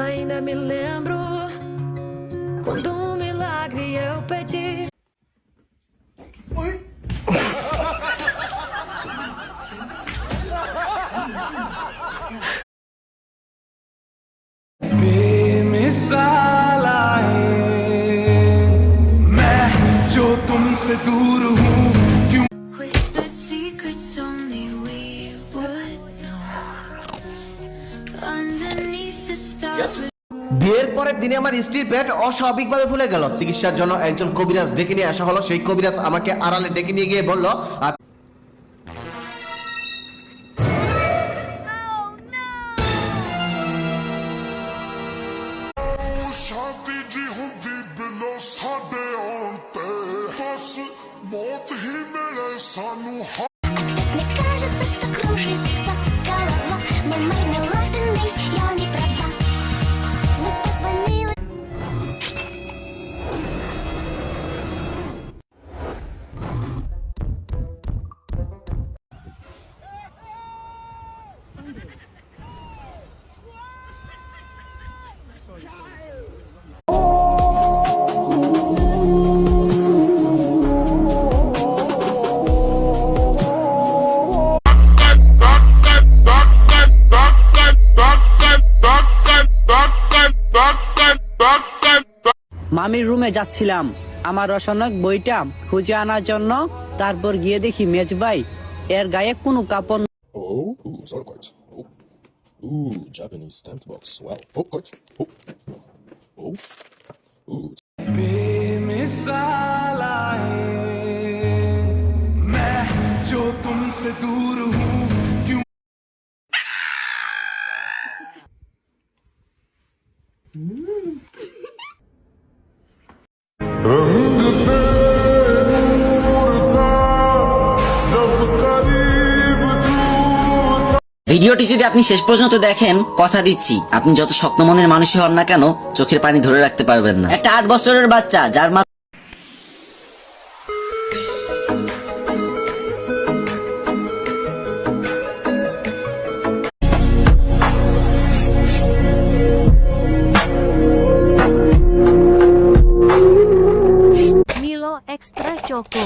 Ainda me lembro quando um milagre eu pedi. बेमिसाल आए मैं जो तुमसे दूर हूँ क्यों Whispered secrets only we would know. Underneath the stars. বিয়ের পরের দিনে আমার স্ত্রীর পেট অস্বাভাবিকভাবে ফুলে গেল। চিকিৎসার জন্য একজন কবিরাজ ডেকে নিয়ে আসা হলো। সেই কবিরাজ আমাকে আড়ালে ডেকে নিয়ে গিয়ে বলল, शादी जी हुंदी बिलो साडे आउण ते बस मौत ही मिले सानू। Мне кажется, что кружится голова, но мармеладный, я не права. Мы позвонила. মামির রুমে যাচ্ছিলাম আমার রসনক বইটা খুঁজে আনার জন্য। তারপর গিয়ে দেখি মেজবাই এর গায়ে কোনো কাপড়। Oh, sorry, cards. Ooh, Japanese stamped box. Wow. Oh, cards. Ooh. बेमिसाल आए मैं जो तुमसे दूर हूँ क्यों रंग थे नूर था जब करीब तू था। ভিডিওটি যদি আপনি শেষ পর্যন্ত দেখেন, কথা দিচ্ছি আপনি যত শক্ত মনের মানুষই হন না কেন, চোখের পানি ধরে রাখতে পারবেন না। একটা 8 বছরের বাচ্চা যার মা Milo Extra Choco.